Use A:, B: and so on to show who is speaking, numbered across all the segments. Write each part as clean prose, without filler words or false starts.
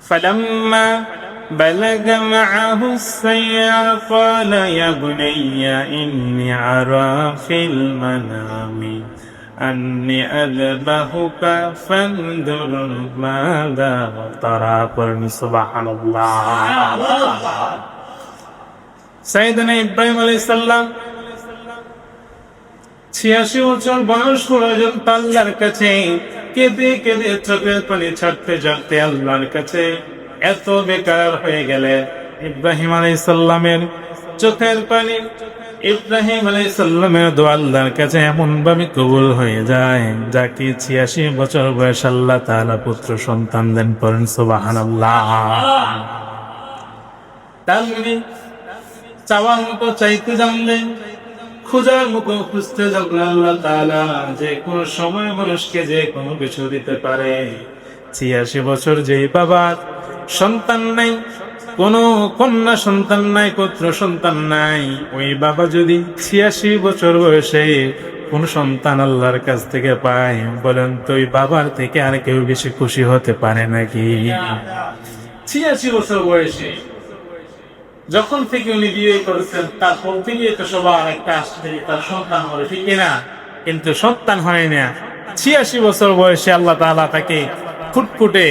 A: فلما بلغ معه السعي قال يا بني إني أرى في المنام أني أذبحك فانظر ماذا ترى سبحان الله সাইয়েদনা ইব্রাহিম আলাইহিস সালাম 86 বছর বয়স পর্যন্ত আল্লাহর কাছে কেঁদে কেঁদে চোখের পানি ছাড়তে ছাড়তে আল্লাহর কাছে এত বেকার হয়ে গেলে ইব্রাহিম আলাইহিস সালামের চোখের পানি ইব্রাহিম আলাইহিস সালামের দোয়া আল্লাহর কাছে এমন ভাবে কবুল হয়ে যায় যাকে 86 বছর বয়স আল্লাহ তাআলা পুত্র সন্তান দেন। পড়েন সুবহানাল্লাহ। তার মানে চাওয়ার মতো চাইতে জানলেন, খোঁজার মতো খুঁজতে জানলেন আল্লাহ তাআলা যে কোন সময় মানুষকে যে কোনো কিছু দিতে পারে। 86 বছর যেই বাবার সন্তান নাই, কোন কন্যা সন্তান নাই, পুত্র সন্তান নাই, ওই বাবা যদি 86 বছর বয়সে কোন সন্তান আল্লাহর কাছ থেকে পায়, বলেন তো ওই বাবার থেকে আর কেউ বেশি খুশি হতে পারে নাকি? 86 বছর বয়সে যখন থেকে উনি বিয়ে করেছেন তারপর থেকে তো সবার একটা আসছে তার সন্তান হবে, ঠিক না? কিন্তু সন্তান হয় না। 86 বছর বয়সে আল্লাহ তাআলা তাকে ফুটফুটে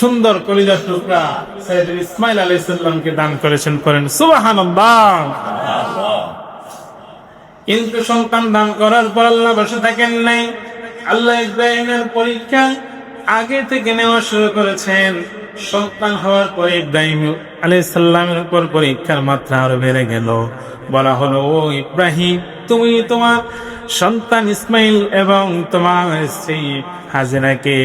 A: সুন্দর কলিজার টুকরা সাইয়েদনা ইসমাঈল আলাইহিস সালামকে দান করেছেন। করেন সুবহানাল্লাহ। কিন্তু সন্তান দান করার পর আল্লাহ বসে থাকেন নাই। আল্লাহ ইব্রাহিমের পরীক্ষা আগে থেকে নেওয়া শুরু করেছেন। সন্তান হওয়ার পর ইব্রাহিম আলাইহিস সালামের উপর পরীক্ষার মাত্রা আরো বেড়ে গেল। বলা হলো, ও ইব্রাহিম, তুমি তোমার সন্তান ইসমাইল এবং তোমার স্ত্রী হাজেরাকে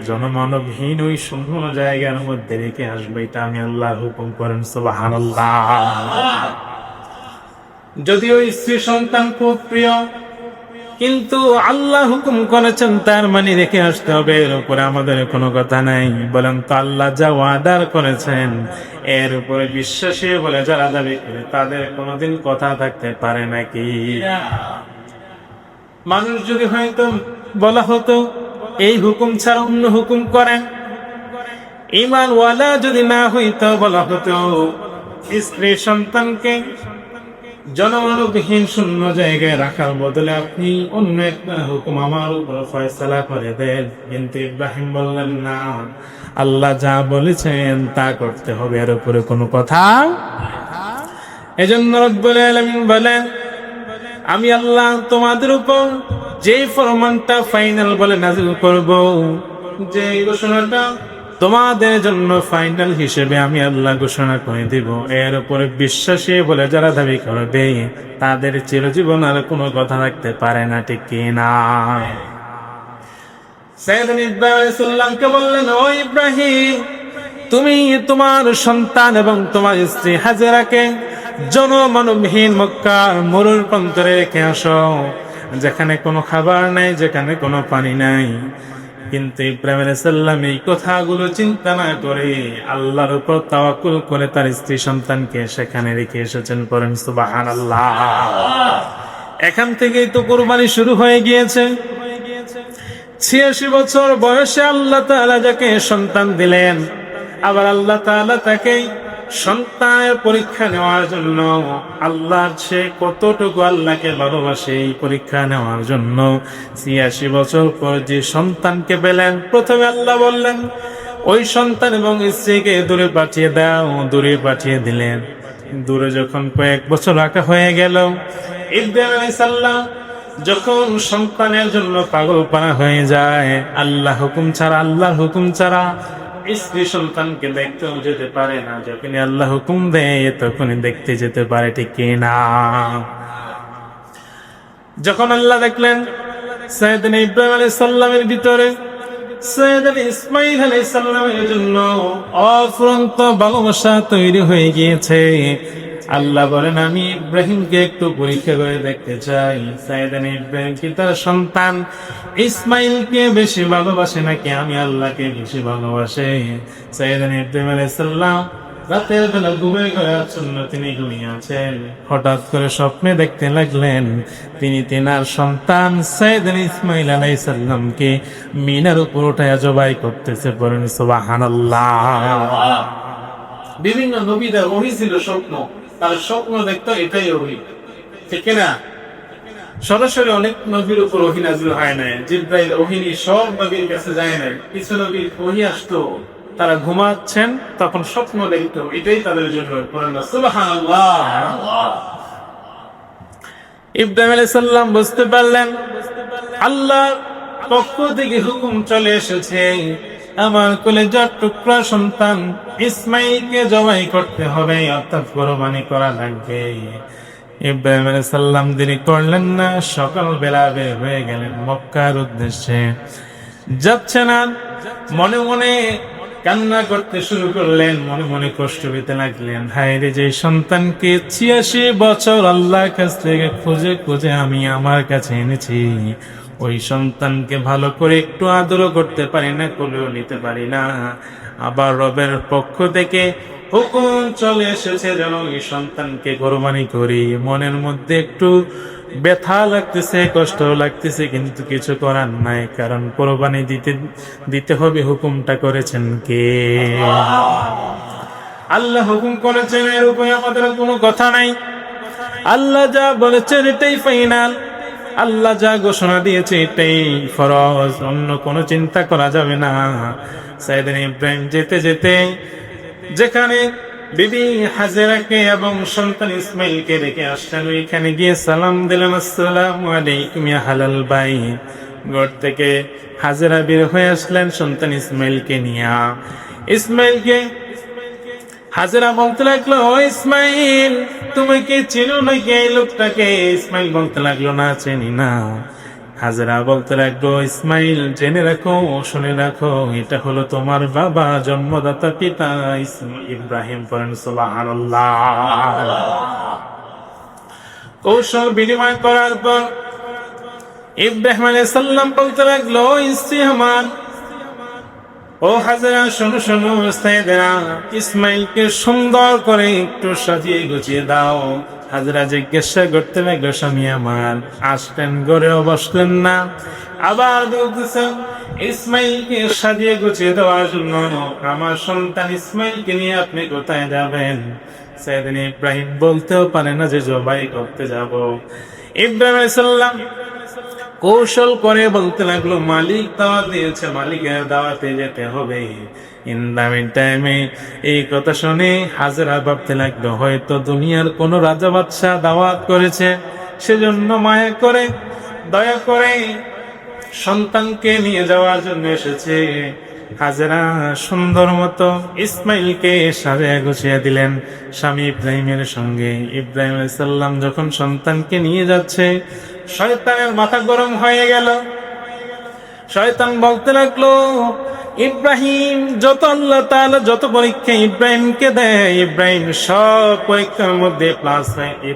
A: জনমানবহীন ওই শূন্য জায়গার মধ্যে রেখে আসবে, এটা আমি আল্লাহর হুকুম। করেন সুবহানাল্লাহ। যদিও স্ত্রী সন্তান খুব প্রিয়, কিন্তু আল্লাহ হুকুম করেছেন তার মানে রেখে আসতে হবে, এর উপরে আমাদের কোনো কথা নাই। বলেন তো আল্লাহ যা ওয়াদা করেছেন এর উপরে বিশ্বাসী বলে যারা দাবি করে তাদের কোনোদিন কথা থাকতে পারে নাকি? মানুষ যদি হয়তো বলা হতো এই হুকুম ছাড়া অন্য হুকুম করেন, ঈমান ওয়ালা যদি না হইতো বলা হতো স্ত্রী সন্তানকে জনমানবহীন শূন্য জায়গায় রাখার বদলে আপনি অন্য একটা হুকুম আমার উপর ফয়সালা করে দেন। কিন্তু ইব্রাহিম বললেন না, আল্লাহ যা বলেছেন তা করতে হবে, এর উপরে কোনো কথা। এজন্য রব্বুল আলামিন বলেন, আমি আল্লাহ তোমাদের উপর যে ফরমানটা ফাইনাল বলে নাযিল করব, যে ঘোষণাটা তোমাদের জন্য ফাইনাল হিসেবে আমি আল্লাহ ঘোষণা করে দিব, এর উপরে বিশ্বাসী বলে যারা দাবি করবে তাদের চিরজীবন আর কোনো কথা রাখতে পারে না, ঠিক কিনা? সাইয়েদনা ইব্রাহিম আলাইহিস সালামকে বললেন, ও ইব্রাহিম, তুমি তোমার সন্তান এবং তোমার স্ত্রী হাজেরাকে জনমানবহীন মক্কার মরুর প্রান্তরে রেখে আসো, যেখানে কোনো খাবার নাই, যেখানে কোনো পানি নাই। কিন্তু ইব্রাহিম আলাইহিস সালাম এই কথাগুলো চিন্তা না করে আল্লাহর উপর তাওয়াক্কুল করে তার স্ত্রী সন্তানকে সেখানে রেখে এসেছেন। করেন সুবহানাল্লাহ। এখান থেকেই তো কুরবানি শুরু হয়ে গিয়েছে। 86 বছর বয়সে আল্লাহ তাআলা যাকে সন্তান দিলেন, আবার আল্লাহ তাআলা তাকে সন্তানের পরীক্ষা নেওয়ার জন্য, আল্লাহর সে কতটুকু আল্লাহকে ভালোবাসে এই পরীক্ষা নেওয়ার জন্য 86 বছর পর যে সন্তানকে পেলেন, প্রথমে আল্লাহ বললেন ওই সন্তান এবং স্ত্রীকে দূরে পাঠিয়ে দাও। দূরে পাঠিয়ে দিলেন। দূরে যখন কয়েক বছর রাখা হয়ে গেল, ইব্রাহিম আলাইহিস সালাম যখন সন্তানের জন্য পাগল পারা হয়ে যায়, আল্লাহর হুকুম ছাড়া স্ত্রী সন্তানকে দেখতেও যেতে পারে না। যখনই আল্লাহ হুকুম দেয় তখনই দেখতে যেতে পারে, ঠিক কিনা? যখন আল্লাহ দেখলেন সাইয়েদনা ইব্রাহিম আলাইহিস সালামের ভিতরে সাইয়েদনা ইসমাঈল আলাইহিস সালামের জন্য অফুরন্ত ভালোবাসা তৈরি হয়ে গিয়েছে, আল্লাহ বলেন আমি ইব্রাহিমকে একটু পরীক্ষা করে দেখতে চাই সাইয়েদনা ইব্রাহিম কি তার সন্তান ইসমাঈলকে বেশি ভালোবাসে নাকি আমি আল্লাহকে বেশি ভালোবাসে। সাইয়েদনা ইব্রাহিম আলাইহিস সালাম রাতের বেলা ঘুমের ঘরে আচ্ছন্ন তিনি ঘুমিয়ে আছেন। হঠাৎ করে স্বপ্নে দেখতে লাগলেন তিনি তেনার সন্তান সাইয়েদনা ইসমাইল আলাইহিস সালামকে মিনার উপর উঠায়া জবাই করতেছে। বলেন সুবহানাল্লাহ। বিভিন্ন নবীদের ওহী ছিল স্বপ্ন, তার স্বপ্ন দেখতো এটাই ওহী, ঠিক না? সরাসরি অনেক নবীর উপর ওহী নাযিল হয় না, জিবরাইল ওহী সব নবীর কাছে যায় না। কিছু নবীর ওহী আসতো, তারা ঘুমাচ্ছেন তখন স্বপ্ন দেখতো, এটাই তাদের জন্য। সুবহানাল্লাহ। ইব্রাহিম আলাইহিস সালাম বুঝতে পারলেন আল্লাহর পক্ষ থেকে হুকুম চলে এসেছে, আমার কলেজার টুকরা সন্তান ইসমাইলকে জবাই করতে হবে, অর্থাৎ কোরবানি করা লাগবে। ইব্রাহিম আলাইহিস সালাম দেরি করলেন না, সকাল বেলা বের হয়ে গেলেন মক্কার উদ্দেশ্যে। যাচ্ছেন আর মনে মনে কান্না করতে শুরু করলেন, মনে মনে কষ্ট পেতে লাগলেন। হায় রে, যে সন্তানকে 86 বছর আল্লাহর কাছ থেকে খুঁজে খুঁজে আমি আমার কাছে এনেছি, ওই সন্তানকে ভালো করে একটু আদরও করতে পারি না, কোলেও নিতে পারি না। আবার রবের পক্ষ থেকে হুকুম চলে এসেছে যেন এই সন্তানকে কোরবানি করি। মনের মধ্যে একটু ব্যথা লাগতেছে, কষ্ট লাগতেছে, কিন্তু কিছু করার নাই, কারণ কোরবানি দিতে হবে। হুকুমটা করেছেন কে? আল্লাহ হুকুম করেছেন, এর উপরে আমাদের কোনো কথা নাই। আল্লাহ যা বলেছেন এটাই ফাইনাল, আল্লাহ যা ঘোষণা দিয়েছে এটাই ফরজ, অন্য কোনো চিন্তা করা যাবে না। সাইয়েদনা ইব্রাহিম যেতে যেতে যেখানে বিবি হাজেরাকে এবং সন্তান ইসমাইলকে রেখে আসলেন, ওইখানে গিয়ে সালাম দিলেন, আসসালামু আলাইকুম ইয়া হালাল বাইত। ঘর থেকে হাজেরা বের হয়ে আসলেন সন্তান ইসমাইলকে নিয়ে। ইসমাইলকে হাজেরা বলতে লাগলো, ও ইসমাইল, তুমি কি চিনো নাকি এই লোকটাকে? ইসমাইল বলতে লাগলো, না চিনি না। হাজেরা বলতে লাগলো, ইসমাইল, জেনে রাখো, শুনে রাখো, এটা হলো তোমার বাবা, জন্মদাতা পিতা ইব্রাহিম। পড়েন সুবহানাল্লাহ। কৌশল বিনিময় করার পর ইব্রাহিম আলাইহিস সালাম বলতে লাগলো, স্ত্রী আমার, ও হাজেরা, শোনো শোনো, সাইয়েদনা ইসমাইলকে সুন্দর করে একটু সাজিয়ে গুছিয়ে দাও। হাজেরা জিজ্ঞাসা করতে লাগলো, স্বামী আমার, আসলেন ঘরেও বসলেন না, আবার বলতেছেন ইসমাইলকে সাজিয়ে গুছিয়ে দেওয়ার জন্য আমার সন্তান ইসমাইলকে নিয়ে আপনি কোথায় যাবেন? সাইয়েদনা ইব্রাহিম বলতেও পারে না যে জবাই করতে যাব। ইব্রাহিম আলাইহিস সালাম কৌশল করে বলতে লাগলো, মালিক দাওয়াত দিয়েছে, মালিকের দাওয়াতে যেতে হবে। ইন দ্য মিন টাইমে এই কথা শুনে হাজেরা ভাবতে লাগলো, হয়তো দুনিয়ার কোন রাজা বাদশাহ দাওয়াত করেছে, সেজন্য মায়া করে দয়া করে সন্তানকে নিয়ে যাওয়ার জন্য এসেছে। হাজেরা সুন্দর মতো ইসমাইলকে সাজিয়ে গুছিয়ে দিলেন স্বামী ইব্রাহিমের সঙ্গে। ইব্রাহিম আলাইহিস সালাম যখন সন্তানকে নিয়ে যাচ্ছে, শয়তানের মাথা গরম হয়ে গেল। শয়তান বলতে লাগলো, ইব্রাহিম, যত আল্লাহ তাআলা যত পরীক্ষা ইব্রাহিমকে দেয়, ইব্রাহিম সব পরীক্ষার মধ্যে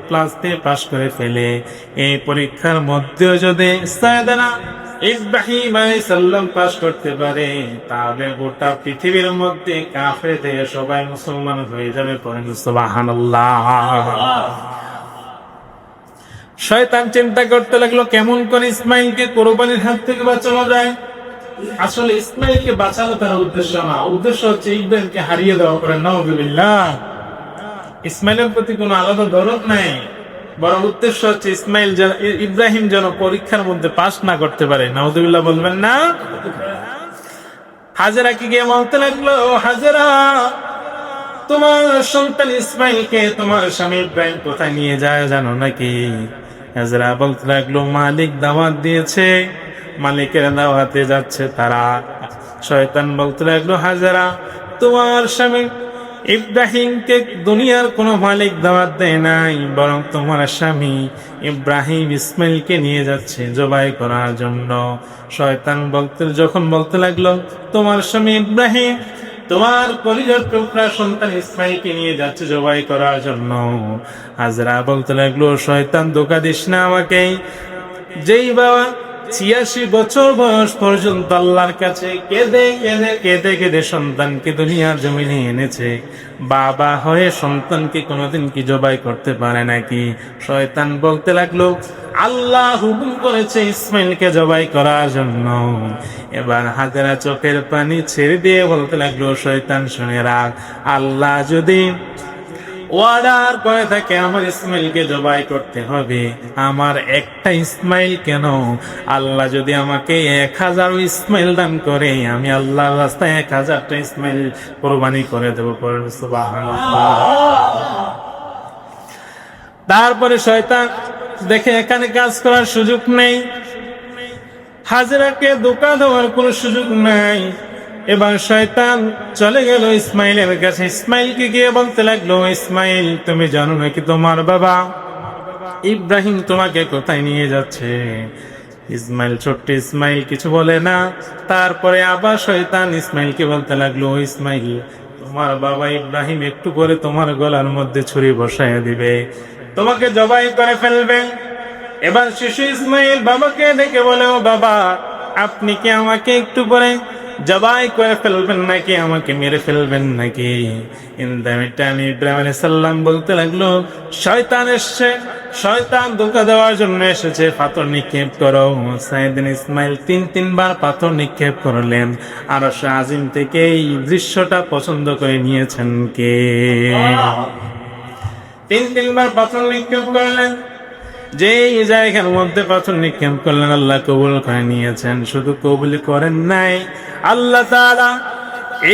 A: প্লাস দিয়ে পাস করে ফেলে। এই পরীক্ষার মধ্যেও যদি সাইয়েদনা ইব্রাহিম আলাইহিস সালাম পাস করতে পারে, তাহলে গোটা পৃথিবীর মধ্যে কাফেরদের সবাই মুসলমান হয়ে যাবে। পড়েন সুবহানাল্লাহ। শয়তান চিন্তা করতে লাগলো, কেমন করে ইসমাইলকে কোরবানির হাত থেকে বাঁচানো যায়। আসলে ইসমাইলকে বাঁচানো তার উদ্দেশ্য না, উদ্দেশ্য হচ্ছে ইব্রাহিমকে হারিয়ে দেওয়া। করে নাউযুবিল্লাহ। ইসমাইলের প্রতি কোনো আলাদা দরদ নাই, বরং উদ্দেশ্য হচ্ছে ইব্রাহিম যেন পরীক্ষার মধ্যে পাস না করতে পারে। নাউযুবিল্লাহ বলবেন না? হাজেরাকে গিয়ে বলতে লাগলো, হাজেরা, তোমার সন্তান ইসমাইলকে তোমার স্বামী ইব্রাহিম কোথায় নিয়ে যায় জানো নাকি? হাজেরা বলতে লাগলো, মালিক দাওয়াত দিয়েছে, মালিকের দাওয়াতে যাচ্ছে তারা। শয়তান বলতে লাগলো, হাজেরা, তোমার স্বামী ইব্রাহিমকে দুনিয়ার কোনো মালিক দাওয়াত দেয় নাই, বরং তোমার স্বামী ইব্রাহিম ইসমাইলকে নিয়ে যাচ্ছে জবাই করার জন্য। শয়তান যখন বলতে লাগলো, তোমার স্বামী ইব্রাহিম তোমার কলিজার টুকরা সন্তান ইসমাইলকে নিয়ে যাচ্ছে জবাই করার জন্য, হাজেরা বলতে লাগলো, শয়তান, ধোঁকা দিস না আমাকে। যেই বাবা 86 বছর বয়স পর্যন্ত আল্লাহর কাছে কেঁদে কেঁদে কেঁদে কেঁদে সন্তানকে দুনিয়ার জমিনে এনেছে। বাবা হয়ে সন্তানকে কোনোদিন কি জবাই করতে পারে নাকি? শয়তান বলতে লাগলো, আল্লাহ হুকুম করেছে ইসমাইলকে জবাই করার জন্য। এবার হাজেরা চোখের পানি ছেড়ে দিয়ে বলতে লাগলো, শয়তান শুনে রাখ, আল্লাহ যদি অর্ডার করে থাকে আমার ইসমাইলকে জবাই করতে হবে, আমার একটা ইসমাইল কেন, আল্লাহ যদি আমাকে 1000 ইসমাইল দান করে, আমি আল্লাহর রাস্তায় 1000টা ইসমাইল কোরবানি করে দেবো। সুবহানাল্লাহ। তারপরে শয়তান দেখে এখানে কাজ করার সুযোগ নেই, হাজেরাকে ধোঁকা দেওয়ার কোনো সুযোগ নাই। এবার শয়তান চলে গেল ইসমাইলের কাছে। ইসমাইলকে গিয়ে বলতে লাগলো, ইসমাইল তুমি জানো নাকি তোমার বাবা ইব্রাহিম তোমাকে কোথায় নিয়ে যাচ্ছে? ইসমাইল, ছোট্ট ইসমাইল কিছু বলে না। তারপরে আবার শয়তান ইসমাইলকে বলতে লাগলো, ইসমাইল তোমার বাবা ইব্রাহিম একটু করে তোমার গলার মধ্যে ছুরি বসায় দিবে, তোমাকে জবাই করে ফেলবে। এবার শিশু ইসমাইল বাবাকে ডেকে বলে, ও বাবা, আপনি কি আমাকে একটু পরে জবাই করে ফেলবেন নাকি আমাকে মেরে ফেলবেন নাকি? আমি ইব্রাহিম আলাইহিস সালাম বলতে লাগলো, শয়তান এসছে, শয়তান ধোঁকা দেওয়ার জন্য এসেছে, পাথর নিক্ষেপ করো। সাইয়েদনা ইসমাইল 3বার পাথর নিক্ষেপ করলেন। আরশ আজিম থেকে এই দৃশ্যটা পছন্দ করে নিয়েছেন কে? 3বার পাথর নিক্ষেপ করলেন। যে জায়গার মধ্যে পাথর নিক্ষেপ করলেন আল্লাহ কবুল করে নিয়েছেন। শুধু কবুল করেন নাই, আল্লাহ তাআলা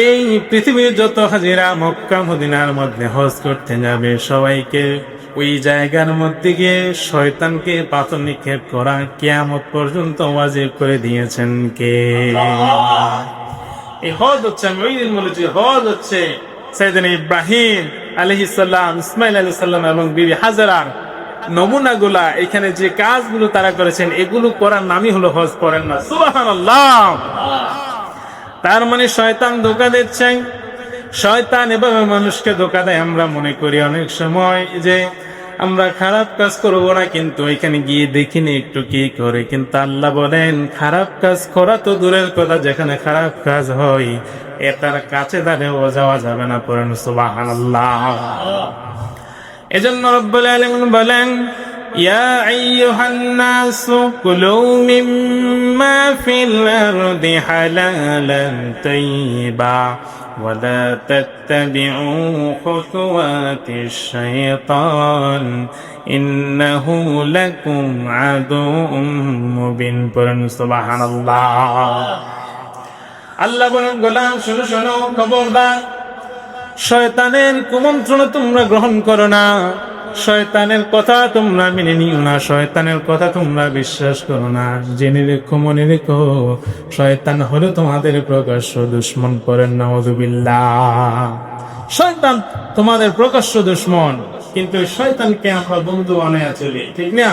A: এই পৃথিবীর যত হাজিরা মক্কা মদিনার মধ্যে হজ করতে যাবে সবাইকে ওই জায়গার মধ্যে গিয়ে শয়তানকে পাথর নিক্ষেপ করা কিয়ামত পর্যন্ত ওয়াজিব করে দিয়েছেন কে? এই হজ হচ্ছে, আমি ওই দিন বলেছি, হজ হচ্ছে সাইয়েদনা ইব্রাহিম আলাইহিস সালাম, ইসমাইল আলাইহিস সালাম এবং বিবি হাজেরার নমুনাগুলা। এখানে যে কাজগুলো তারা করেছেন এগুলো করার নামই হলো হজ। করেন না? সুবহানাল্লাহ। তার মানে শয়তান ধোঁকা দিচ্ছে। শয়তান এভাবে মানুষকে ধোঁকা দেয়। আমরা মনে করি অনেক সময় যে আমরা খারাপ কাজ করবো না, কিন্তু এখানে গিয়ে দেখিনি একটু কি করে। কিন্তু আল্লাহ বলেন খারাপ কাজ করা তো দূরের কথা, যেখানে খারাপ কাজ হয় এটার কাছে দাঁড়িয়েও যাওয়া যাবে না। পড়েন সুবহানাল্লাহ। এজন্য রব্বুল আলামিন বলেন, ইয়া আইয়ুহান নাসু কুলু মিম্মা ফিল আরদি হালালান তাইয়্যিবা ওয়া লা তাত্তাবিউ খুতুওয়াতিশ শাইতান ইন্নাহু লাকুম আদুউম মুবিন। পড়ুন সুবহানাল্লাহ। আল্লাহ বলেন, গোলাম শোনো শোনো, খবরদার, শয়তানের কুমন্ত্রণা তোমরা গ্রহণ করো না, শয়তানের কথা তোমরা মেনে নিও না, শয়তানের কথা তোমরা বিশ্বাস করো না। জেনে রেখো, মনে রেখো, শয়তান হলো তোমাদের প্রকাশ্য দুশমন। করেন নাউযুবিল্লাহ। শয়তান তোমাদের প্রকাশ্য দুশমন, কিন্তু শয়তানকে আমরা বন্ধু বানায়া চলি, ঠিক না?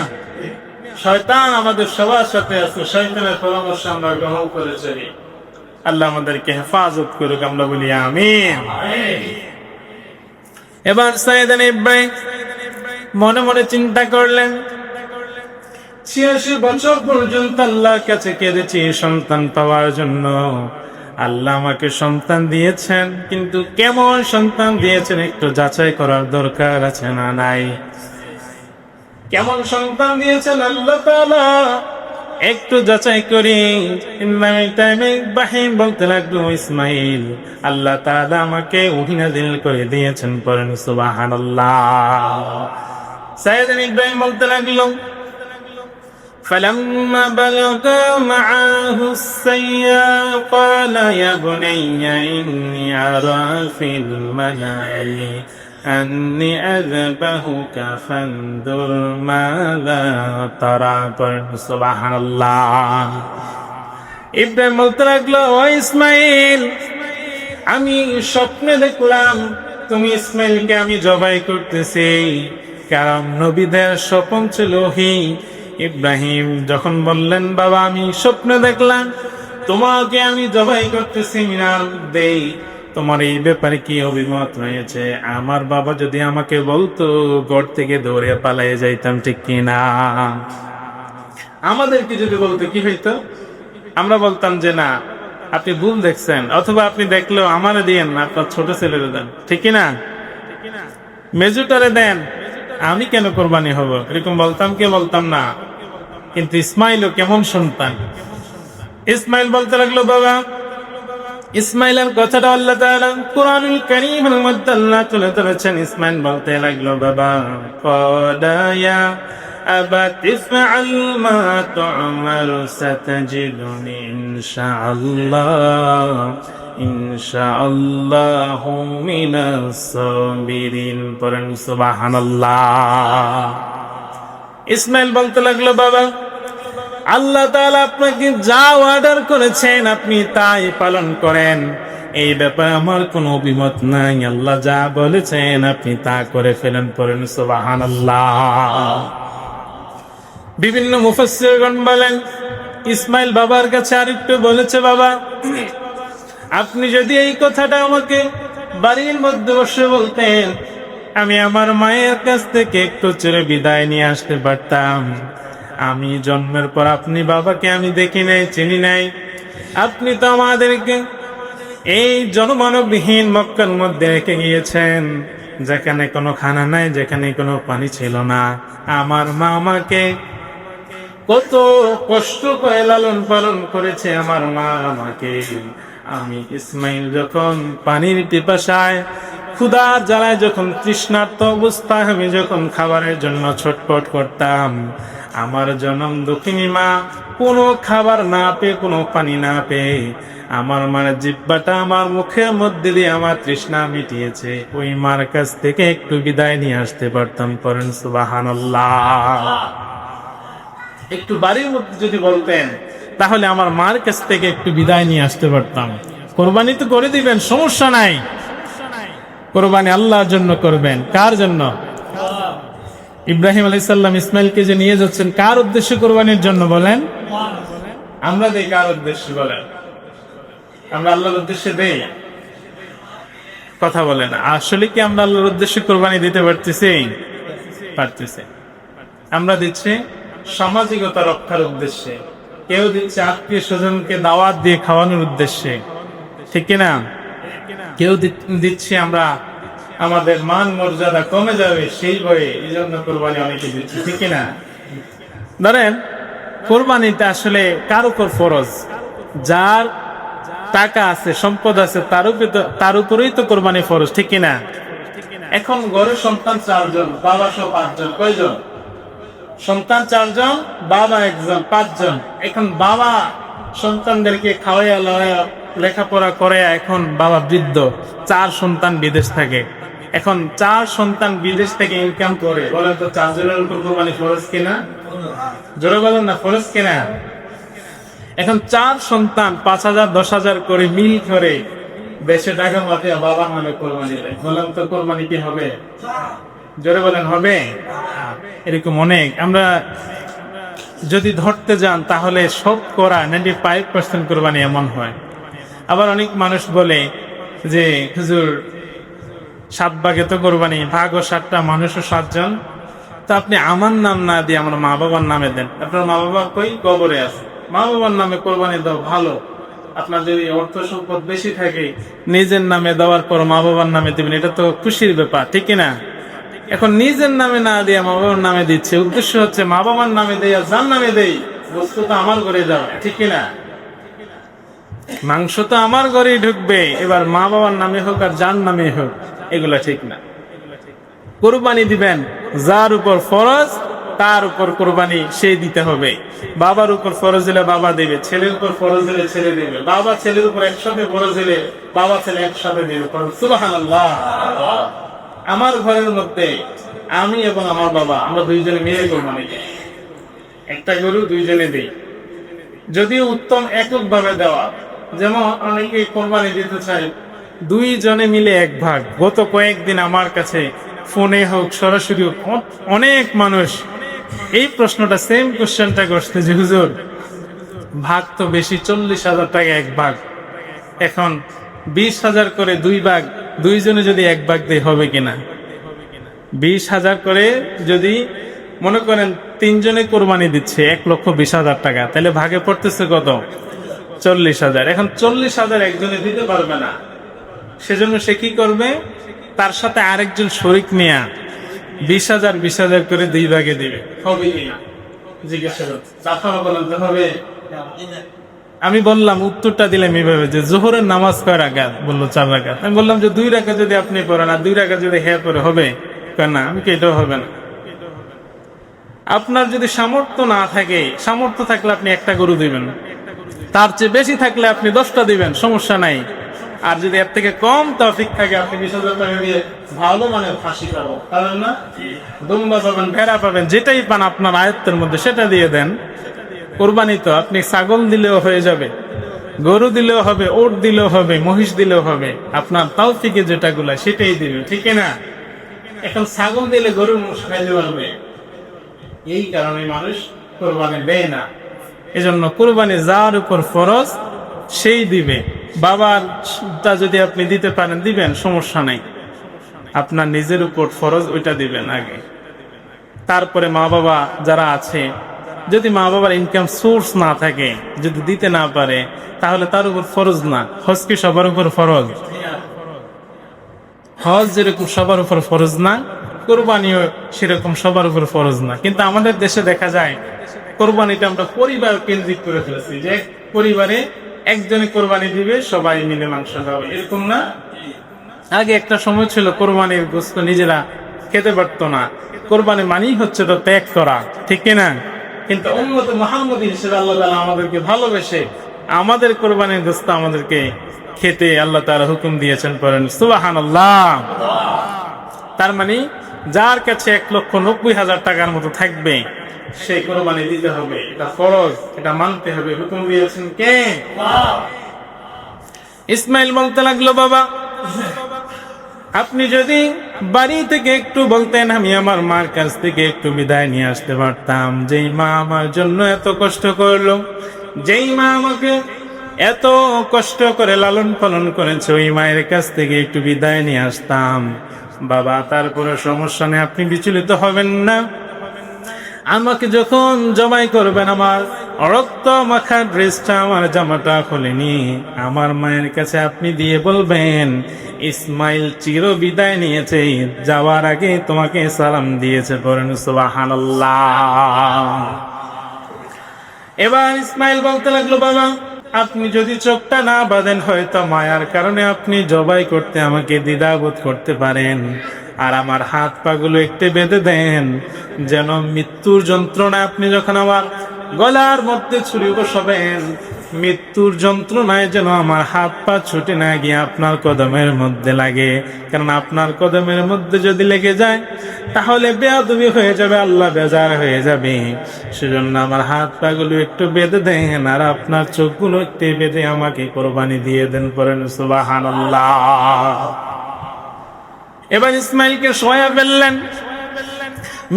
A: শয়তান আমাদের সবার সাথে আছে, শয়তানের পরামর্শ আমরা গ্রহণ করে চলি। আল্লাহ আমাদেরকে হেফাজত করুক, আমরা বলি আমিন। এবার সাইয়েদনা ইব্রাহিম মনে মনে চিন্তা করলেন, 86 বছর পর্যন্ত আল্লাহর কাছে কেঁদেছি সন্তান পাওয়ার জন্য। আল্লাহ আমাকে সন্তান দিয়েছেন, কিন্তু কেমন সন্তান দিয়েছেন একটু যাচাই করার দরকার আছে না নাই? কেমন সন্তান দিয়েছেন আল্লাহ তাআলা একটু যাচাই করি। ইব্রাহিম বলতে লাগলো, ইসমাইল আল্লাহ তাআলা আমাকে ওহী নাযিল করে দিয়েছেন। পড়েন সুবহানাল্লাহ। সাইয়েদনা ইব্রাহিম বলতে লাগলো, فلما بلغا معه السعي قال يا بني إني أرى في المنام أني أذبحك فانظر ماذا ترى। সুবহানাল্লাহ। ইব্রাহিম বলতে লাগলো, ও ইসমাইল, আমি স্বপ্নে দেখলাম তুমি ইসমাইলকে আমি জবাই করতেছি। কারণ নবীদের স্বপ্ন ছিল ওহী। ইব্রাহিম যখন বললেন, বাবা আমি স্বপ্নে দেখলাম তোমাকে আমি জবাই করতেছি, মিনার দেই, তোমার এই ব্যাপারে কি অভিমত রয়েছে? আমার বাবা যদি আমাকে বলতো ঘর থেকে দৌড়ে পালিয়ে যাইতাম, ঠিক কিনা? আমাদেরকে যদি বলতো কি হইতো? আমরা বলতাম যে না, আপনি ভুল দেখছেন, অথবা আপনি দেখলেও আমারে দিয়েন না, আপনার ছোট ছেলেরে দেন, ঠিক কিনা? মেজুটারে দেন, আমি কেন কোরবানি হব, এরকম বলতাম কি বলতাম না? কিন্তু ইসমাইলও কেমন সন্তান। ইসমাইল বলতে লাগলো, বাবা ইসমাইলের কথাটা আল্লাহ তাআলা কুরআনুল কারীমের মধ্যে আল্লাহ তুলে ধরেছেন। ইসমাইল বলতে লাগলো, বাবা ক্বালা ইয়া আবাতি ইফআল মা তু'মারু সাতাজিদুনি ইনশাআল্লাহু মিনাস সাবিরিন। পড়েন সুবহানাল্লাহ। ইসমাইল বলতে লাগলো, বাবা আল্লাহ তাআলা আপনাকে যা অর্ডার করেছেন আপনি তাই পালন করেন, এই ব্যাপারে আমার কোনো অভিমত নাই। আল্লাহ যা বলেছেন আপনি তা করে ফেলেন। পড়েন সুবহানাল্লাহ। বিভিন্ন মুফাসসিরগণ বলেন, ইসমাইল বাবার কাছে আরেকটু বলেছে, বাবা আপনি যদি এই কথাটা আমাকে বাড়ির মধ্যে বসে বলতেন, আমি আমার মায়ের কাছ থেকে একটু চির বিদায় নিয়ে আসতে পারতাম। আমি জন্মের পর আপনি বাবাকে আমি দেখি নাই, চিনি নাই। আপনি তো আমাদেরকে এই জনমানববিহীন মক্কার মধ্যে রেখে গিয়েছেন, যেখানে কোনো খানা নাই, যেখানে কোনো পানি ছিল না। আমার মা আমাকে কত কষ্ট করে লালন পালন করেছে আমার মা আমাকে। আমি ইসমাইল যখন পানির পিপাসায়, ক্ষুধার জ্বালায়, যখন তৃষ্ণার্ত অবস্থায় আমি যখন খাবারের জন্য ছটফট করতাম, আমার জনম দুঃখিনী মা কোনো খাবার না পেয়ে, কোনো পানি না পেয়ে আমার মার জিহ্বাটা আমার মুখের মধ্যে দিয়ে আমার তৃষ্ণা মিটিয়েছে। ওই মার কাছ থেকে একটু বিদায় নিয়ে আসতে পারতাম। করেন সুবহানাল্লাহ। একটু বাড়ির মধ্যে যদি বলতেন, তাহলে আমার মার কাছ থেকে একটু বিদায় নিয়ে আসতে পারতাম। কোরবানি তো করে দিবেন, সমস্যা নাই। কোরবানি আল্লাহর জন্য করবেন। কার জন্য? ইব্রাহিম আলাইহিস সালাম ইসমাইলকে যে নিয়ে যাচ্ছেন, কার উদ্দেশ্যে কোরবানির জন্য বলেন? আমরা দেই কার উদ্দেশ্যে বলেন? আমরা আল্লাহর উদ্দেশ্যে দেই? কথা বলেন, আসলে কি আমরা আল্লাহর উদ্দেশ্যে কোরবানি দিতে পারতেছি? পারতেছি। আমরা দিচ্ছি সামাজিকতা রক্ষার উদ্দেশ্যে, কেউ দিচ্ছে আত্মীয় স্বজনকে দাওয়াত দিয়ে খাওয়ানোর উদ্দেশ্যে, ঠিক কিনা? কেউ দিচ্ছে আমরা আমাদের মান মর্যাদা কমে যাবে সেই ভয়ে, এই জন্য কোরবানি অনেকে দিচ্ছে, ঠিক কিনা? ধরেন কোরবানিটা আসলে কার উপর ফরজ? যার টাকা আছে, সম্পদ আছে, তার উপরেই তো কোরবানি ফরজ, ঠিক কিনা? এখন ঘরে সন্তান 4 জন, বাবা সহ 5 জন। কয়জন? সন্তান 4 জন, বাবা 1 জন, 5 জন। এখন বাবা সন্তানদেরকে খাওয়াইয়া লওয়া লেখাপড়া করে, এখন বাবা বৃদ্ধ, 4 সন্তান বিদেশ থাকে। এখন 4 সন্তান বিদেশ থেকে ইনকাম করে, বলেন তো 4 জনের উপর কোরবানি ফরজ কিনা? জোরে বলেন না, ফরজ কিনা? এখন 4 সন্তান 5,000 10,000 করে মিল করে দেশে টাকা মাফিয়া বাবা নামে কোরবানি দেয়। বলেন তো কোরবানি কি হবে? জোরে বলেন, হবে? এরকম অনেক। আমরা যদি ধরতে যান তাহলে শতকরা 95% কোরবানি এমন হয়। আবার অনেক মানুষ বলে যে হুজুর 7 ভাগে তো কোরবানি, ভাগও 7টা, মানুষও 7 জন, তো আপনি আমার নাম না দিয়ে আমার মা বাবার নামে দেন। আপনার মা বাবা কই? কবরে আছে। মা বাবার নামে কোরবানি দাও, ভালো। আপনার যদি অর্থ সম্পদ বেশি থাকে, নিজের নামে দেওয়ার পর মা বাবার নামে দিবেন, এটা তো খুশির ব্যাপার, ঠিক কিনা? এখন নিজের নামে না দিয়ে মা বাবার নামে দিচ্ছে, উদ্দেশ্য হচ্ছে মা বাবার নামে দেই আর যার নামে দেই বস্তু তো আমার ঘরে যাবে, ঠিক কিনা? মাংস তো আমার ঘরেই ঢুকবে, এবার মা বাবার নামে হোক আর যার নামে হোক, এগুলা ঠিক না। কোরবানি দিবেন যার উপর ফরজ, তার উপর কোরবানি সেই দিতে হবে। বাবার উপর ফরজ দিলে বাবা দেবে, ছেলের উপর ফরজ দিলে ছেলে দেবে, বাবা ছেলের উপর একসাথে ফরজ দিলে বাবা ছেলে একসাথে দেবে। সুবহানাল্লাহ। আমার ঘরের মধ্যে আমি এবং আমার বাবা, আমরা 2 জনে মিলে কোরবানি দিই। একটা গরু 2 জনে দিই। যদিও উত্তম একক ভাবে দেওয়া, যেমন অনেকে কোরবানি দিতে চায় 2 জনে মিলে 1 ভাগ। গত কয়েকদিন আমার কাছে ফোনে হোক সরাসরি হোক অনেক মানুষ এই প্রশ্নটা, সেম কোশ্চেনটা করছে যে হুজুর ভাগ তো বেশি, 40,000 টাকা 1 ভাগ, এখন 20,000 করে 2 ভাগ, 2 জনে যদি 1 ভাগ দেয় হবে কিনা? 20,000 করে যদি মনে করেন 3 জনে কোরবানি দিচ্ছে 1,20,000 টাকা, তাহলে ভাগে পড়তেছে কত? 40,000। এখন 40,000 একজনে দিতে পারবে না, সেজন্য সে কি করবে? তার সাথে আরেকজন শরিক নিয়ে 20,000 করে 2 ভাগে দিবে। হবে কিনা জিজ্ঞাসা করছে, আপনারা বলেন যে হবে? আমি বললাম, উত্তরটা দিলাম এইভাবে যে জোহরের নামাজ কয় রাকাত? বললো 4 রাকাত। আমি বললাম যে 2 রাকাত যদি আপনি পড়েন আর 2 রাকাত যদি হ্যাঁ পড়ে হবে? না, আমি কি এটাও হবে না। আপনার যদি সামর্থ্য না থাকে, সামর্থ্য থাকলে আপনি একটা গরু দিবেন, তার চেয়ে বেশি থাকলে আপনি 10টা দিবেন, সমস্যা নাই। আর যদি এর থেকে কম তৌফিক থাকে, আপনি 20,000 টাকা দিয়ে ভালো মানের ফাঁসি পাবেন, পাবেন না? দুম্বা পাবেন, ভেড়া পাবেন, যেটাই পান আপনার আয়ত্তের মধ্যে সেটা দিয়ে দেন। কোরবানি তো আপনি ছাগল দিলেও হয়ে যাবে, গরু দিলেও হবে, ওট দিলেও হবে, মহিষ দিলেও হবে, আপনার তৌফিকে যেটাগুলা সেটাই দিবে, ঠিক না? এখন ছাগল দিলে গরুর মুষ খাইতে পারবে, এই কারণে মানুষ কোরবানি দেয় না। এজন্য কোরবানি যার উপর ফরজ সেই দিবে। বাবারটা যদি আপনি দিতে পারেন দিবেন, সমস্যা নাই। আপনার নিজের উপর ফরজ ওইটা দিবেন আগে, তারপরে মা বাবা যারা আছে, যদি মা বাবার ইনকাম সোর্স না থাকে, যদি দিতে না পারে, তাহলে তার উপর ফরজ না। হজ কি সবার উপর ফরজ? হজ যেরকম সবার উপর ফরজ না, কোরবানিও সেরকম সবার উপর ফরজ না। কিন্তু আমাদের দেশে দেখা যায় কোরবানিটা আমরা পরিবার কেন্দ্রিক করে ফেলেছি, যে পরিবারে একজনে কোরবানি দিবে, সবাই মিলে মাংস খাবে, এরকম না। আগে একটা সময় ছিল কোরবানির গোশত নিজেরা খেতে পারতো না, কোরবানি মানেই হচ্ছে তো ত্যাগ করা, ঠিক না? কিন্তু উম্মত মুহাম্মদী হিসেবে আল্লাহ তাআলা আমাদেরকে ভালোবেসে আমাদের কোরবানির গোশত আমাদেরকে খেতে আল্লাহ তাআলা হুকুম দিয়েছেন, পড়েন সুবহানাল্লাহ। তার মানে যার কাছে 1,90,000 টাকার মতো থাকবে সেই কোরবানি দিতে হবে, এটা ফরজ, এটা মানতে হবে। হুকুম দিয়েছেন কে? ইসমাইল বলতে লাগলো, বাবা আপনি যদি বাড়ি থেকে একটু বলতেন, আমি আমার মার কাছ থেকে একটু বিদায় নিয়ে আসতে পারতাম। যেই মা আমার জন্য এত কষ্ট করলো, যেই মা আমাকে এত কষ্ট করে লালন পালন করেছে, ওই মায়ের কাছ থেকে একটু বিদায় নিয়ে আসতাম। বাবা তারপরে সমস্যা নেই, আপনি বিচলিত হবেন না। আমাকে যখন জবাই করবেন, আমার রক্ত মাখা ড্রেসটা, আমার জামাটা খুলেনি, আমার মায়ের কাছে আপনি দিয়ে বলবেন, ইসমাইল চির বিদায় নিয়েছে, যাওয়ার আগে তোমাকে সালাম দিয়েছে, পড়েন সুবহানাল্লাহ। এবার ইসমাইল বলতে লাগলো, বাবা আপনি যদি চোখটা না বাঁধেন, হয়তো মায়ার কারণে আপনি জবাই করতে আমাকে দ্বিধাবোধ করতে পারেন, আর আমার হাত পা গুলো একটু বেঁধে দেন, যেন মৃত্যুর যন্ত্রণা, আপনি যখন আমার গলার মধ্যে ছুরি বসাবেন, মৃত্যুর যন্ত্রণায় যেন আমার হাত পা ছুটে না গিয়ে আপনার কদমের মধ্যে লাগে। কারণ আপনার কদমের মধ্যে যদি লেগে যায় তাহলে বেয়াদবি হয়ে যাবে, আল্লাহ বেজার হয়ে যাবে। সেজন্য আমার হাত পা গুলো একটু বেঁধে দেন, আর আপনার চোখগুলো একটু বেঁধে আমাকে কোরবানি দিয়ে দেন, পড়েন সুবহানাল্লাহ। এবার ইসমাইলকে শোয়া ফেললেন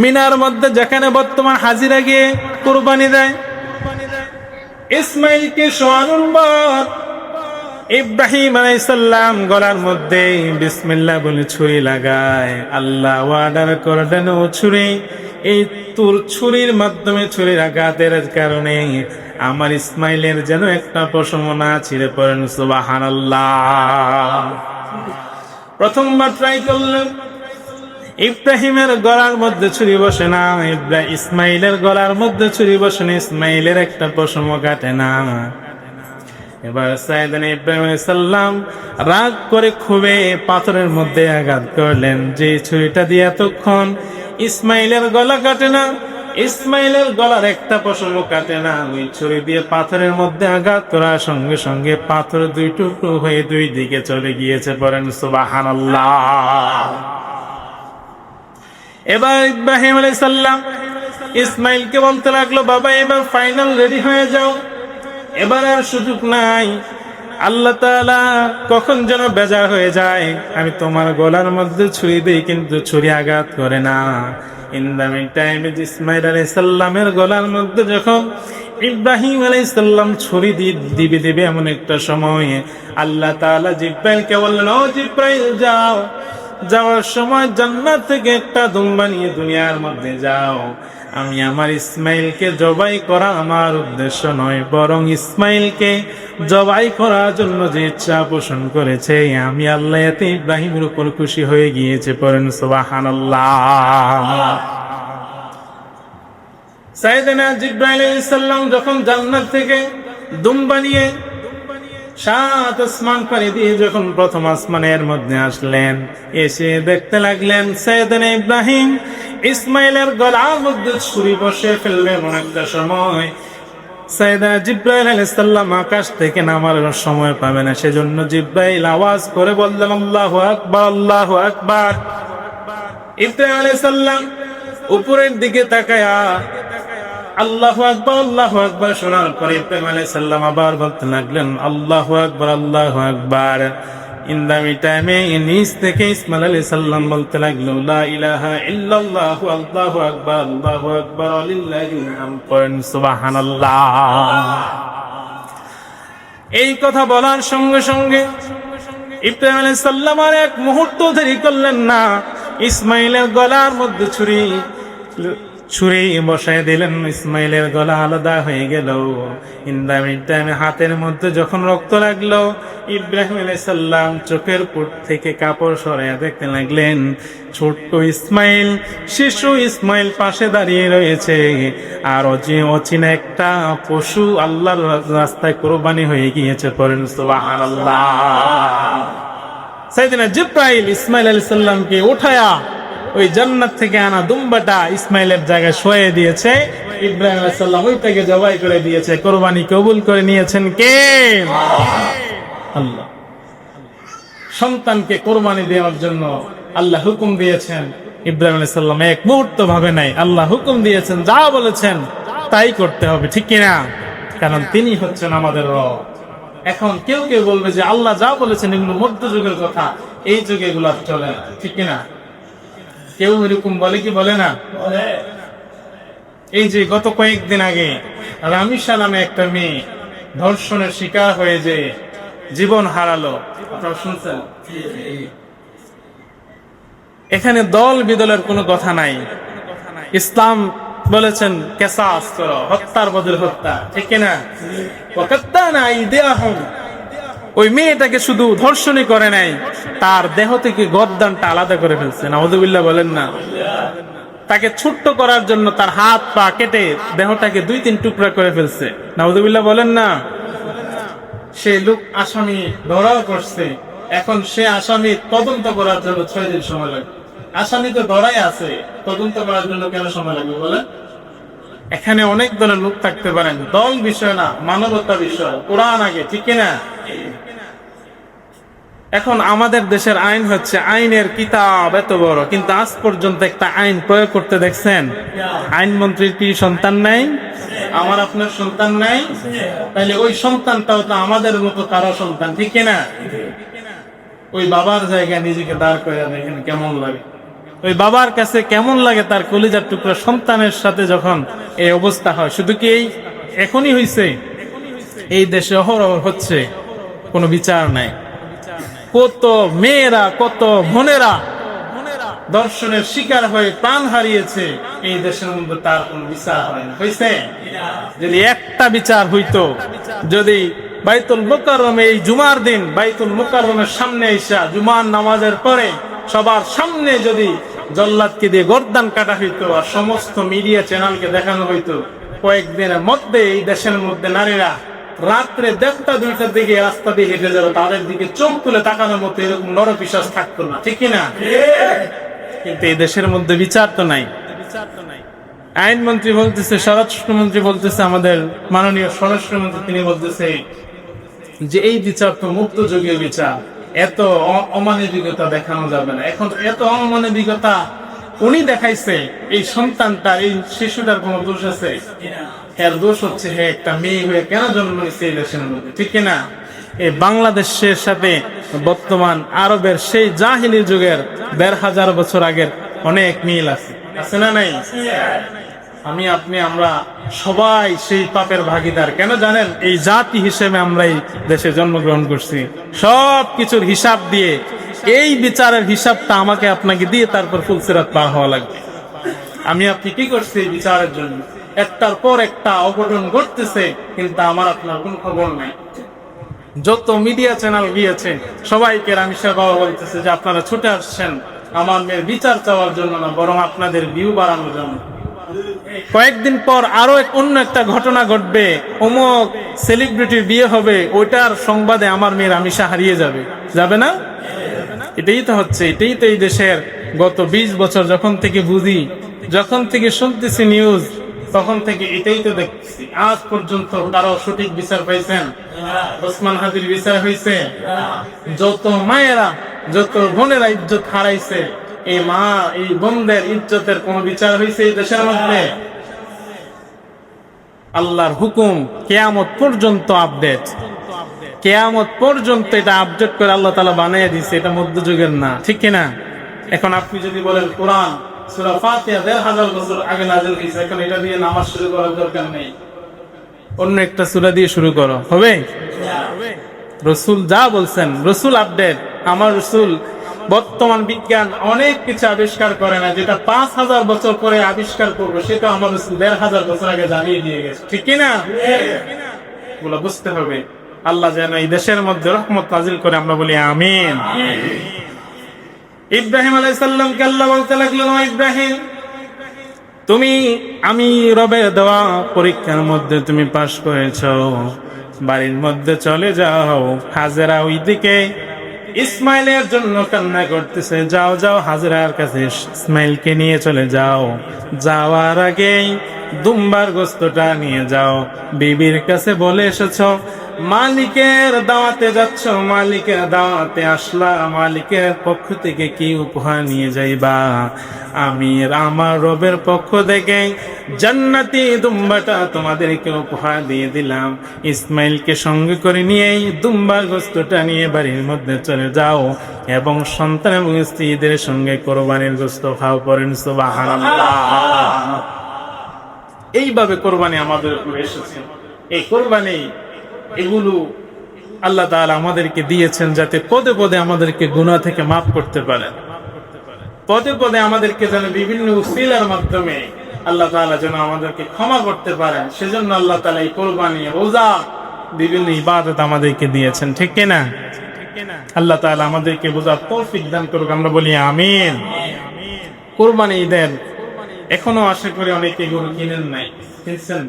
A: মিনার মধ্যে, যেখানে বর্তমান হাজিরা গিয়ে কোরবানি দেয়। ইসমাইলকে শোয়ানোর পর ইব্রাহিম আলাইহিস সালাম গলার মধ্যে বিসমিল্লাহ বলে ছুরি লাগায়। আল্লাহ ওয়াদার করলেন, ও ছুরি, এই তোর ছুরির মাধ্যমে, ছুরির আঘাতের কারণে আমার ইসমাইলের যেন একটা পশম না ছিঁড়ে, পড়েন সুবহানাল্লাহ। প্রথমবার ট্রাই করলেন, ইব্রাহিমের গলার মধ্যে ছুরি বসে না, ইসমাইলের গলার মধ্যে ছুরি বসে না, ইসমাইলের একটা পশম কাটে না। এবার সাইয়েদনা ইব্রাহিম আলাইহিস সালাম রাগ করে খুবই পাথরের মধ্যে আঘাত করলেন, যে ছুরিটা দিয়ে এতক্ষণ ইসমাইলের গলা কাটে না, ইসমাইলের গলার একটা পশম কাটে না, ওই ছুরি দিয়ে পাথরের মধ্যে আঘাত করার সঙ্গে সঙ্গে পাথর 2 টুকরো হয়ে 2 দিকে চলে গিয়েছে, পড়েন সুবহানাল্লাহ। এবার ইব্রাহিম আলাইহিস সালাম ইসমাইলকে বলতে লাগলো, বাবা এবার ফাইনাল রেডি হয়ে যাও, এবার আর সুযোগ নাই। আল্লাহ তাআলা কখন যেন বেজার হয়ে যায়, আমি তোমার গলার মধ্যে ছুরি দিই কিন্তু ছুরি আঘাত করে না। In the meantime Ismail আলাইহিস সালামের গলার মধ্যে যখন ইব্রাহিম আলাইহিস সালাম ছুরি দিবে এমন একটা সময় আল্লাহ তাআলা জিব্রাইলকে বললেন, ও জিব্রাইল যাও, যাওয়ার সময় জান্নাত থেকে একটা দুম্বা নিয়ে দুনিয়ার মধ্যে যাও। আমি আমার ইসমাইলকে জবাই করা আমার উদ্দেশ্য নয়, বরং ইসমাইলকে জবাই করার জন্য যে ইচ্ছা পোষণ করেছে আমি আল্লাহ এতে ইব্রাহিমের উপর খুশি হয়ে গিয়েছে। পড়েন সুবহানাল্লাহ। সাইয়েদনা জিবরাইল আলাইহিস সালাম যখন জান্নাত থেকে দুম্বা নিয়ে 7 আসমান পাড়ি দিয়ে যখন প্রথম আসমানের মধ্যে আসলেন, এসে দেখতে লাগলেন সাইয়েদনা ইব্রাহিম ইসমাইলের গলার মধ্যে ছুরি বসে ফেলবে। এমন একটা সময় সাইয়েদনা জিবরাইল আলাইহিস সালাম আকাশ থেকে নামার সময় পাবে না, সেজন্য জিবরাইল আওয়াজ করে বললেন আল্লাহু আকবার, আল্লাহু আকবার। ইব্রাহিম আলাইহিস সালাম উপরের দিকে তাকায়া আল্লাহু আকবার, আল্লাহু আকবার শোনার পরে ইব্রাহিম আলাইহিস সালাম আবার বলতে লাগলেন আল্লাহু আকবার, আল্লাহু আকবার। ইন দ্য টাইমে নিচ থেকে ইসমাইল আলাইহিস সালাম বলতে লাগলো লা ইলাহা ইল্লাল্লাহু, আল্লাহু আকবার, আল্লাহু আকবার, লিল্লাহিল হামদ, সুবহানাল্লাহ। এই কথা বলার সঙ্গে সঙ্গে ইব্রাহিম আলাইহিস সালাম আর এক মুহূর্ত দেরি করলেন না, ইসমাইলের গলার মধ্যে ছুরি বসায় দিলেন। ইসমাইলের গলা আলাদা হয়ে গেল। টাইমে হাতের মধ্যে যখন রক্ত লাগলো, ইব্রাহিম আলাইহিস সালাম চোখের পুট থেকে কাপড় সরাইয়া দেখতে লাগলেন ছোট্ট ইসমাইল, শিশু ইসমাইল পাশে দাঁড়িয়ে রয়েছে, আর অচিনা একটা পশু আল্লাহর রাস্তায় কোরবানি হয়ে গিয়েছে। পড়েন সুবহানাল্লাহ। সাইয়েদনা জিবরাইল ইসমাইল আলাইহিস সালামকে উঠায়া ওই জান্নাত থেকে আনা দুম্বাটা ইসমাইলের জায়গায় শোয়ে দিয়েছে। ইব্রাহিম আলাইহিস সালাম ওইটাকে জবাই করে দিয়েছে। কুরবানি কবুল করে নিয়েছেন কে? আল্লাহ। সন্তানকে কুরবানি দেওয়ার জন্য আল্লাহ হুকুম দিয়েছেন। ইব্রাহিম আলাইহিস সালাম এক মুহূর্ত ভাবে নাই, আল্লাহ হুকুম দিয়েছেন, যা বলেছেন তাই করতে হবে, ঠিক কিনা? কারণ তিনি হচ্ছেন আমাদের রব। এখন কেউ কেউ বলবে যে আল্লাহ যা বলেছেন এগুলো মধ্যযুগের কথা, এই যুগে এগুলো চলে না, ঠিক কিনা? কেউ এরকম বলে কি বলে না? এই যে গত কয়েকদিন আগে রামিসা নামে একটা মেয়ে ধর্ষণের শিকার হয়ে যে জীবন হারালো, আপনারা শুনছেন? এখানে দল বিদলের কোনো কথা নাই। ইসলাম বলেছেন কিসাস করো, হত্যার বদলে হত্যা, ঠিক কিনা? ওয়াকাত্তানা আইদিয়াহুম। ওই মেয়েটাকে শুধু ধর্ষণই করে নাই, তার দেহ থেকে গর্দানটা আলাদা করে ফেলছে। নাউযুবিল্লাহ বলেন না। তাকে ছোট্ট করার জন্য তার হাত পা কেটে দেহটাকে 2-3 টুকরা করে ফেলছে। নাউযুবিল্লাহ বলেন না। সে লোক আসামি ধরাও করছে, এখন সে আসামি তদন্ত করার জন্য 6 দিন সময় লাগবে। আসামি তো ধরাই আছে, তদন্ত করার জন্য কেন সময় লাগবে বলে? এখানে অনেক ধরনের লোক থাকতে পারেন, দল বিষয় না, মানবতা বিষয়, কোরআন আগে, ঠিক কিনা? এখন আমাদের দেশের আইন হচ্ছে আইনের কিতাব এত বড়, কিন্তু আজ পর্যন্ত একটা আইন প্রয়োগ করতে দেখছেন? আইনমন্ত্রীর কি সন্তান নাই? আমার আপনার সন্তান নাই? তাহলে ওই সন্তানটাও তো আমাদের মতো কারো সন্তান, ঠিক কিনা? ওই বাবার জায়গায় নিজেকে দাঁড় করে দেখেন কেমন লাগে। ওই বাবার কাছে কেমন লাগে তার কলিজার টুকরা সন্তানের সাথে যখন এই অবস্থা হয়। শুধু কি এই এখনই হইছে? এই দেশে অহরহ হচ্ছে, কোনো বিচার নাই। কত মেয়েরা, কত বোনেরা দর্শনের শিকার হয়ে প্রাণ হারিয়েছে, এই দেশের মধ্যে তার কোন বিচার হয় না। হয়েছে? যদি একটা বিচার হইতো, যদি বাইতুল মুকাররমে এই জুমার দিন বাইতুল মুকাররমের সামনে এসে জুমার নামাজের পরে সবার সামনে যদি জল্লাদকে দিয়ে গর্দান কাটা হইতো আর সমস্ত মিডিয়া চ্যানেলকে দেখানো হইতো, কয়েকদিনের মধ্যে এই দেশের মধ্যে নারীরা রাত্রে 1টা-2টার দিকে রাস্তা দিয়ে হেঁটে যাবে, তাদের দিকে চোখ তুলে তাকানোর মতো এরকম নরপিশাচ থাকতো না, ঠিক কিনা? কিন্তু এই দেশের মধ্যে বিচার তো নাই। আইনমন্ত্রী বলতেছে, স্বরাষ্ট্রমন্ত্রী বলতেছে, আমাদের মাননীয় স্বরাষ্ট্রমন্ত্রী তিনি বলতেছে যে এই বিচার তো মুক্ত যুগীয় বিচার, এত অমানবিকতা দেখানো যাবে না। এখন এত অমানবিকতা উনি দেখাইছে, এই সন্তানটার, এই শিশুটার কোন দোষ আছে? এর দোষ হচ্ছে হে একটা মেয়ে হয়ে কেন জন্ম নিচ্ছে এই দেশের মধ্যে, ঠিক কিনা? এই বাংলাদেশের সাথে বর্তমান আরবের সেই জাহিলি যুগের 1500 বছর আগের অনেক মিল আছে, আছে না নাই? আমি আপনি আমরা সবাই সেই পাপের ভাগীদার। কেন জানেন? এই জাতি হিসেবে আমরা এই দেশে জন্মগ্রহণ করছি। সব কিছুর হিসাব দিয়ে এই বিচারের হিসাবটা আমাকে আপনাকে দিয়ে তারপর ফুলসিরাত পার হওয়া লাগবে। আমি আপনি কি করছি এই বিচারের জন্য? একটার পর একটা অঘটন ঘটতেছে, কিন্তু আমার আপনার কোন খবর নাই। যত মিডিয়া চ্যানেল গিয়েছে সবাইকে রামিসা বাবা বলতেছে যে আপনারা ছুটে আসছেন আমার মেয়ের বিচার চাওয়ার জন্য না, বরং আপনাদের ভিউ বাড়ানোর জন্য। কয়েকদিন পর আরো অন্য একটা ঘটনা ঘটবে, অমুক সেলিব্রিটির বিয়ে হবে, ওইটার সংবাদে আমার মেয়ের রামিসা হারিয়ে যাবে, যাবে না? এটাই তো হচ্ছে, এটাই তো এই দেশের গত 20 বছর যখন থেকে বুঝি, যখন থেকে শুনতেছি নিউজ, তখন থেকে এটাই তো দেখছি। আজ পর্যন্ত কারো সঠিক বিচার পাইছেন? ওসমান হাদির বিচার হয়েছে? যত মায়েরা যত বোনেরা ইজ্জত হারাইছে, এই মা এই বোনদের ইজ্জতের কোন বিচার হয়েছে এই দেশের মধ্যে? আল্লাহর হুকুম কিয়ামত পর্যন্ত আপডেট, কিয়ামত পর্যন্ত এটা আপডেট করে আল্লাহ তাআলা বানিয়ে দিয়েছে, এটা মধ্যযুগের না, ঠিক কিনা? এখন আপনি যদি বলেন কোরআন সূরা ফাতিহা ১৫০০ বছর আগে নাযিল হয়েছে, এখন এটা দিয়ে নামাজ শুরু করার দরকার নেই, অন্য একটা সূরা দিয়ে শুরু করো, হবে? রাসূল যা বলছেন, রাসূল আপডেট। আমার রাসূল বর্তমান বিজ্ঞান অনেক কিছু আবিষ্কার করে না, যেটা ৫০০০ বছর পরে আবিষ্কার করবো সেটা আমার রাসূল ১৫০০ বছর আগে জানিয়ে দিয়ে গেছে, ঠিক কিনা? এগুলো বুঝতে হবে। আল্লাহ যেন এই দেশের মধ্যে রহমত নাযিল করে, আমরা বলি আমিন। ইব্রাহিম আলাইহিস সালামকে আল্লাহ বলতে লাগলেন, ও ইব্রাহিম, তুমি আমি রবের দেওয়া পরীক্ষার মধ্যে তুমি পাশ করেছো, বাড়ির মধ্যে চলে যাও। হাজেরা ওইদিকে ইসমাইলের জন্য কান্না করতেছে, যাও যাও হাজেরার কাছে ইসমাইলকে নিয়ে চলে যাও। যাওয়ার আগেই দুম্বার গোস্তটা নিয়ে যাও, বিবির কাছে বলে এসেছো মালিকের দাওয়াতে যাচ্ছ, মালিকের দাওয়াতে আসলা, মালিকের পক্ষ থেকে কি উপহার নিয়ে যাইবা? আমি আমার রবের পক্ষ থেকে জান্নাতি দুম্বাটা তোমাদেরকে উপহার দিয়ে দিলাম। ইসমাইলকে সঙ্গে করে নিয়েই দুম্বার গোস্তটা নিয়ে বাড়ির মধ্যে চলে যাও এবং সন্তান এবং স্ত্রীদের সঙ্গে কোরবানির গোস্ত খাও। করেন সুবহানাল্লাহ। এইভাবে কোরবানি আমাদের উপরে এসেছে। এই কোরবানি এগুলো আল্লাহ তাআলা আমাদেরকে দিয়েছেন যাতে পদে পদে আমাদেরকে গুনাহ থেকে মাফ করতে পারেন, পদে পদে আমাদেরকে যেন বিভিন্ন উসিলার মাধ্যমে আল্লাহ তাআলা যেন আমাদেরকে ক্ষমা করতে পারেন। সেজন্য আল্লাহ তাআলা এই কোরবানি, রোজা, বিভিন্ন ইবাদত আমাদেরকে দিয়েছেন, ঠিক কিনা? আল্লাহ তাআলা আমাদেরকে বোঝার তৌফিক দান করুক, আমরা বলি আমিন। কোরবানি ঈদের এখনো আশা করি অনেকে গরু কিনেন নাই, কিনছেন?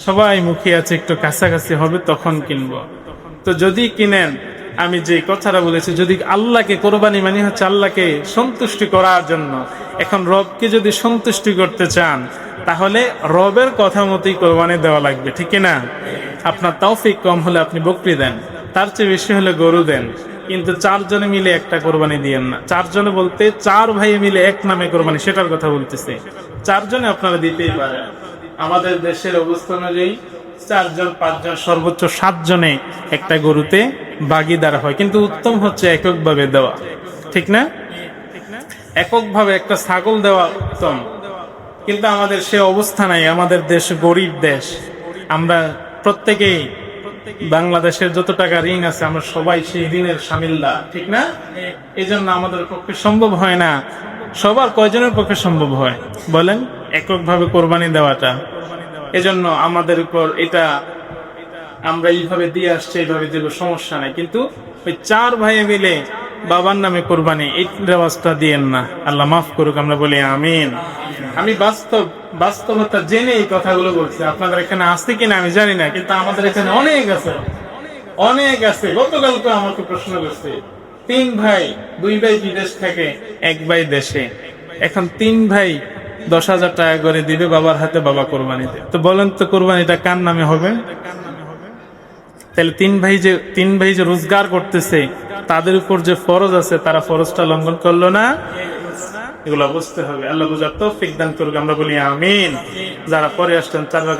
A: সবাই মুখে আছে, একটু কাছাকাছি হবে তখন কিনবো। তো যদি কিনেন, আমি যে কথাটা বলেছি, যদি আল্লাহকে কোরবানি মানে হচ্ছে আল্লাহকে সন্তুষ্টি করার জন্য, এখন রবকে যদি সন্তুষ্টি করতে চান তাহলে রবের কথা মতোই কোরবানি দেওয়া লাগবে, ঠিক না? আপনার তৌফিক কম হলে আপনি বকরি দেন, তার চেয়ে বেশি হলে গরু দেন, কিন্তু 4 জনে মিলে একটা কোরবানি দিয়েন না। 4 জনে বলতে 4 ভাই মিলে এক নামে কোরবানি, সেটার কথা বলতেছে। 4 জনে আপনারা দিতেই পারেন। আমাদের দেশের অবস্থা অনুযায়ী 4 জন 5 জন সর্বোচ্চ 7 জনে একটা গরুতে ভাগিদার হয়, কিন্তু উত্তম হচ্ছে এককভাবে দেওয়া, ঠিক না? এককভাবে একটা ছাগল দেওয়া উত্তম, কিন্তু আমাদের সে অবস্থা নাই। আমাদের দেশ গরিব দেশ, আমরা প্রত্যেকেই বাংলাদেশের যত টাকা ঋণ আছে আমরা সবাই সেই ঋণের শামিলরা, ঠিক না? এই জন্য আমাদের পক্ষে সম্ভব হয় না। সবার কয়জনের পক্ষে সম্ভব হয় বলেন এককভাবে কোরবানি দেওয়াটা? এজন্য আমাদের উপর এটা আমরা এইভাবে দিয়ে আসছি, এইভাবে দেব, সমস্যা নাই, কিন্তু ওই 4 ভাই মিলে বাবার নামে কোরবানি, এই রেওয়াজটা দিয়েন না, আল্লাহ মাফ করুক, আমরা বলি আমিন। আমি বাস্তবতা জেনে এই কথাগুলো বলছি। আপনাদের এখানে আসছে কিনা আমি জানি না, কিন্তু আমাদের এখানে অনেক আছে, অনেক আছে। গতকালকে আমাকে প্রশ্ন করছে, 3 ভাই, 2 ভাই বিদেশ থাকে, 1 ভাই দেশে। এখন 3 ভাই 10,000 টাকা করে দিবে বাবার হাতে, বাবা কোরবানিতে। তো বলেন তো কোরবানিটা কার নামে হবে? তাহলে 3 ভাই যে রোজগার করতেছে, তাদের উপর যে ফরজ আছে, তারা ফরজটা লঙ্ঘন করলো না? এগুলো বুঝতে হবে। আল্লাহ বুঝার তৌফিক দান করুক, আমরা বলি আমিন। যারা পরে আসছেন 4 ভাগ